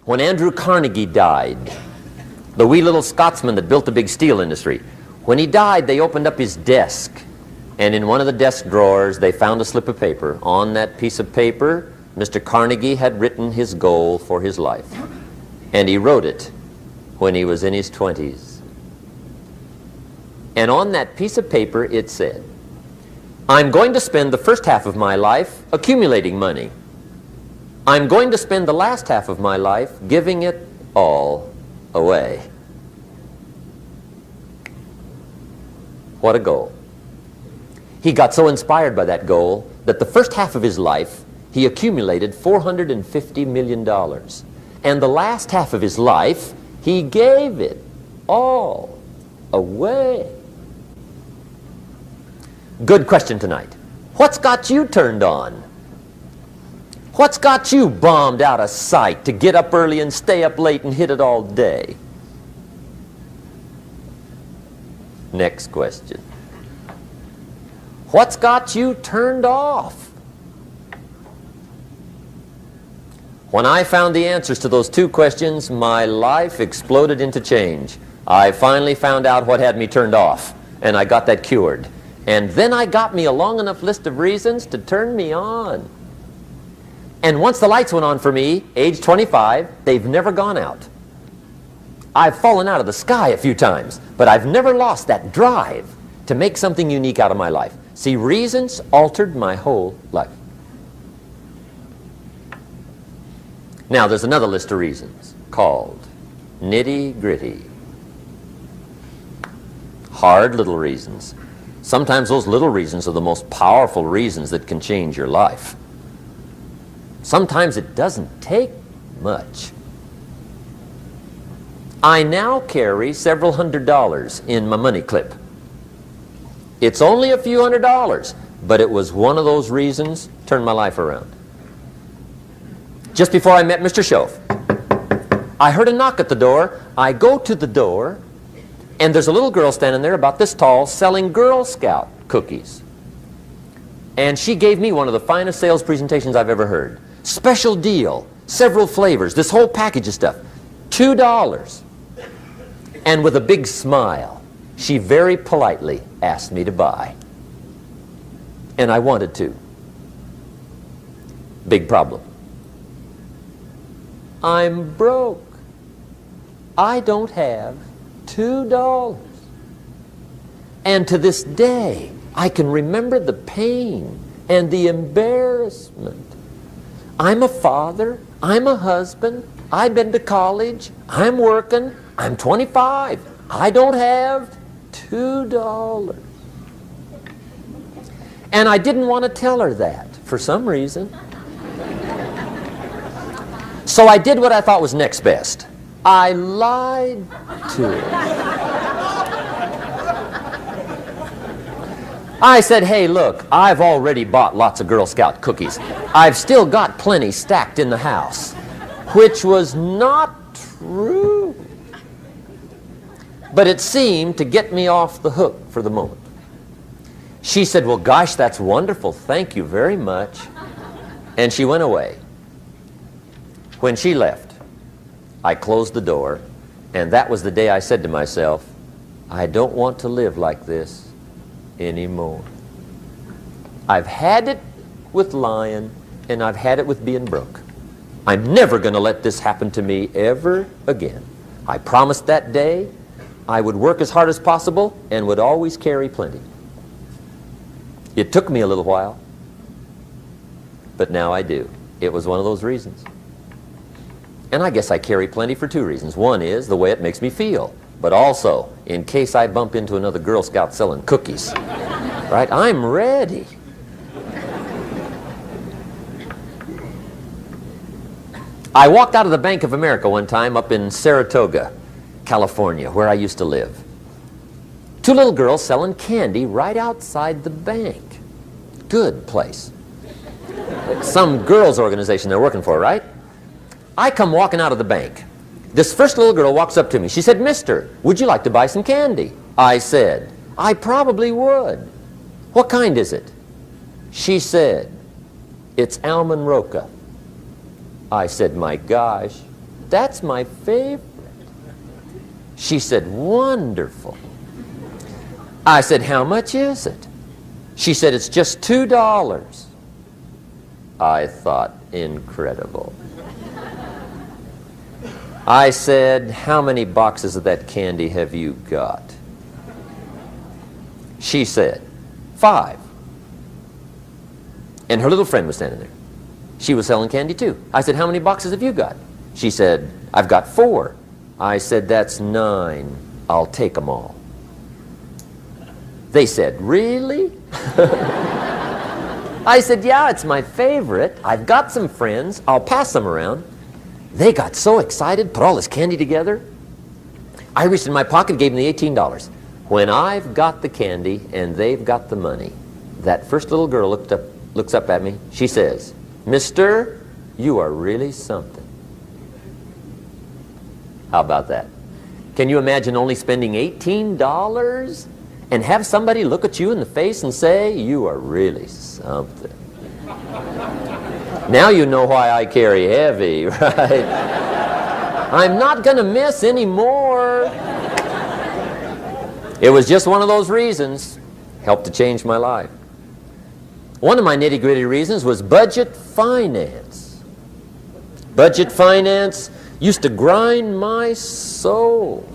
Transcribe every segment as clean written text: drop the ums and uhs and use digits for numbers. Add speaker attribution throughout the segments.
Speaker 1: When Andrew Carnegie died, the wee little Scotsman that built the big steel industry, when he died, they opened up his desk, and in one of the desk drawers, they found a slip of paper. On that piece of paper, Mr. Carnegie had written his goal for his life, and he wrote it when he was in his 20s. And on that piece of paper, it said, "I'm going to spend the first half of my life accumulating money. I'm going to spend the last half of my life giving it all away." What a goal. He got so inspired by that goal that the first half of his life he accumulated $450 million. And the last half of his life he gave it all away. Good question tonight. What's got you turned on? What's got you bombed out of sight to get up early and stay up late and hit it all day? Next question. What's got you turned off? When I found the answers to those two questions, my life exploded into change. I finally found out what had me turned off, and I got that cured. And then I got me a long enough list of reasons to turn me on. And once the lights went on for me, age 25, they've never gone out. I've fallen out of the sky a few times, but I've never lost that drive to make something unique out of my life. See, reasons altered my whole life. Now, there's another list of reasons called nitty-gritty. Hard little reasons. Sometimes those little reasons are the most powerful reasons that can change your life. Sometimes it doesn't take much. I now carry several $100s in my money clip. It's only a few $100s, but it was one of those reasons turned my life around. Just before I met Mr. Schoaf, I heard a knock at the door. I go to the door, and there's a little girl standing there about this tall selling Girl Scout cookies. And she gave me one of the finest sales presentations I've ever heard. Special deal, several flavors, this whole package of stuff, $2. And with a big smile, she very politely asked me to buy. And I wanted to. Big problem. I'm broke. I don't have $2. And to this day, I can remember the pain and the embarrassment. I'm a father, I'm a husband, I've been to college, I'm working, I'm 25, I don't have $2. And I didn't want to tell her that for some reason. So I did what I thought was next best. I lied to her. I said, "Hey, look, I've already bought lots of Girl Scout cookies. I've still got plenty stacked in the house," which was not true. But it seemed to get me off the hook for the moment. She said, "Well, gosh, that's wonderful. Thank you very much." And she went away. When she left, I closed the door, and that was the day I said to myself, I don't want to live like this anymore. I've had it with lying, and I've had it with being broke. I'm never going to let this happen to me ever again. I promised that day I would work as hard as possible and would always carry plenty. It took me a little while, but now I do. It was one of those reasons. And I guess I carry plenty for two reasons. One is the way it makes me feel, but also in case I bump into another Girl Scout selling cookies. Right? I'm ready. I walked out of the Bank of America one time up in Saratoga, California, where I used to live. Two little girls selling candy right outside the bank. Good place. Some girls' organization they're working for, right? I come walking out of the bank. This first little girl walks up to me. She said, "Mister, would you like to buy some candy?" I said, "I probably would." "What kind is it?" She said, "It's almond roca." I said, "My gosh, that's my favorite. She said, wonderful. I said, how much is it? She said, it's just $2. I thought, incredible. I said, how many boxes of that candy have you got? She said, 5. And her little friend was standing there. She was selling candy too. I said, how many boxes have you got? She said, I've got 4. I said, that's 9. I'll take them all. They said, really? I said, yeah, it's my favorite. I've got some friends. I'll pass them around. They got so excited, put all this candy together. I reached in my pocket, gave them the $18. When I've got the candy and they've got the money, that first little girl looks up at me. She says, Mister, you are really something. How about that? Can you imagine only spending $18 and have somebody look at you in the face and say, you are really something? Now you know why I carry heavy, right? I'm not going to miss anymore. It was just one of those reasons. Helped to change my life. One of my nitty-gritty reasons was budget finance. Budget finance used to grind my soul.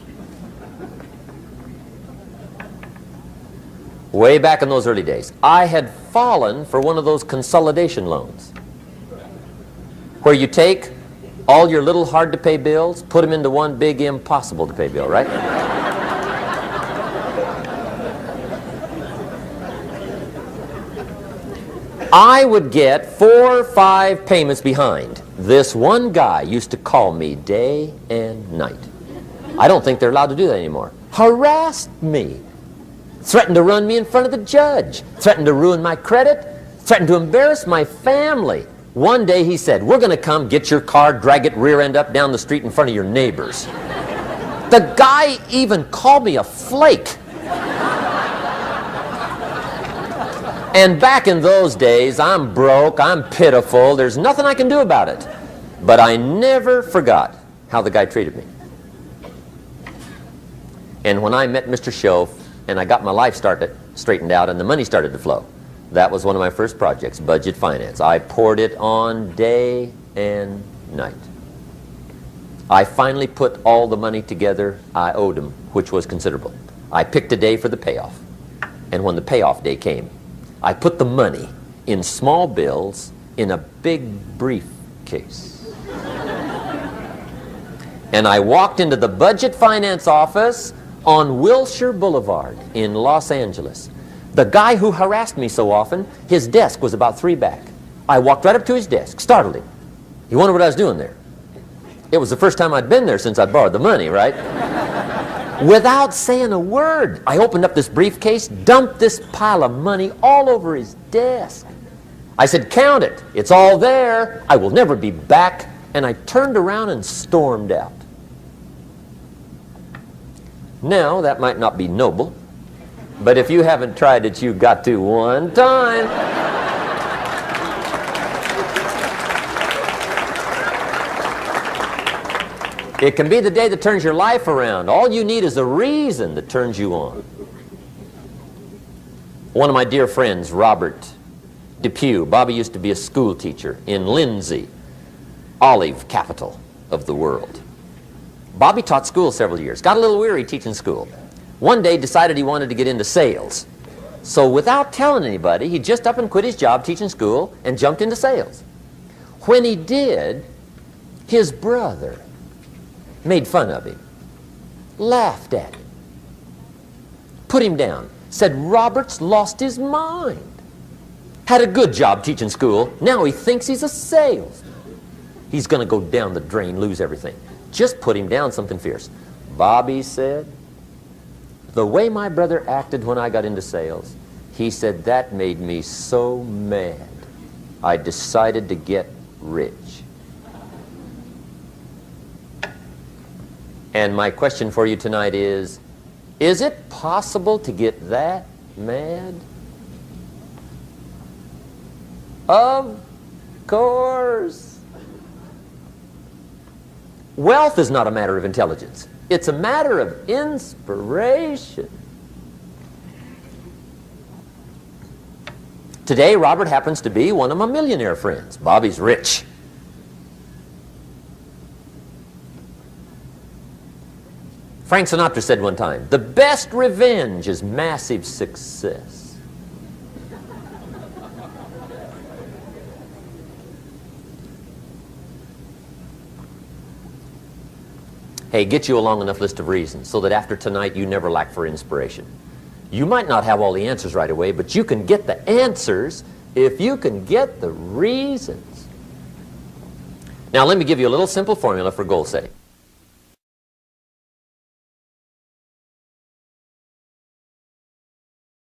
Speaker 1: Way back in those early days, I had fallen for one of those consolidation loans, where you take all your little hard-to-pay bills, put them into one big impossible-to-pay bill, right? I would get 4 or 5 payments behind. This one guy used to call me day and night. I don't think they're allowed to do that anymore. Harassed me. Threatened to run me in front of the judge. Threatened to ruin my credit. Threatened to embarrass my family. One day he said, we're going to come get your car, drag it rear end up down the street in front of your neighbors. The guy even called me a flake. And back in those days, I'm broke, I'm pitiful, there's nothing I can do about it. But I never forgot how the guy treated me. And when I met Mr. Schoaf and I got my life straightened out and the money started to flow, that was one of my first projects, budget finance. I poured it on day and night. I finally put all the money together I owed him, which was considerable. I picked a day for the payoff. And when the payoff day came, I put the money in small bills in a big briefcase. And I walked into the budget finance office on Wilshire Boulevard in Los Angeles. The guy who harassed me so often, his desk was about 3 back. I walked right up to his desk, startled him. He wondered what I was doing there. It was the first time I'd been there since I'd borrowed the money, right? Without saying a word, I opened up this briefcase, dumped this pile of money all over his desk. I said, count it. It's all there. I will never be back. And I turned around and stormed out. Now, that might not be noble, but if you haven't tried it, you've got to one time. It can be the day that turns your life around. All you need is a reason that turns you on. One of my dear friends, Robert Depew, Bobby used to be a school teacher in Lindsay, olive capital of the world. Bobby taught school several years, got a little weary teaching school. One day decided he wanted to get into sales. So without telling anybody, he just up and quit his job teaching school and jumped into sales. When he did, his brother made fun of him, laughed at him, put him down, said Robert's lost his mind. Had a good job teaching school, now he thinks he's a salesman. He's going to go down the drain, lose everything. Just put him down something fierce. Bobby said, the way my brother acted when I got into sales, he said that made me so mad, I decided to get rich. And my question for you tonight is it possible to get that mad? Of course. Wealth is not a matter of intelligence. It's a matter of inspiration. Today, Robert happens to be one of my millionaire friends. Bobby's rich. Frank Sinatra said one time, the best revenge is massive success. Hey, get you a long enough list of reasons so that after tonight you never lack for inspiration. You might not have all the answers right away, but you can get the answers if you can get the reasons. Now let me give you a little simple formula for goal setting.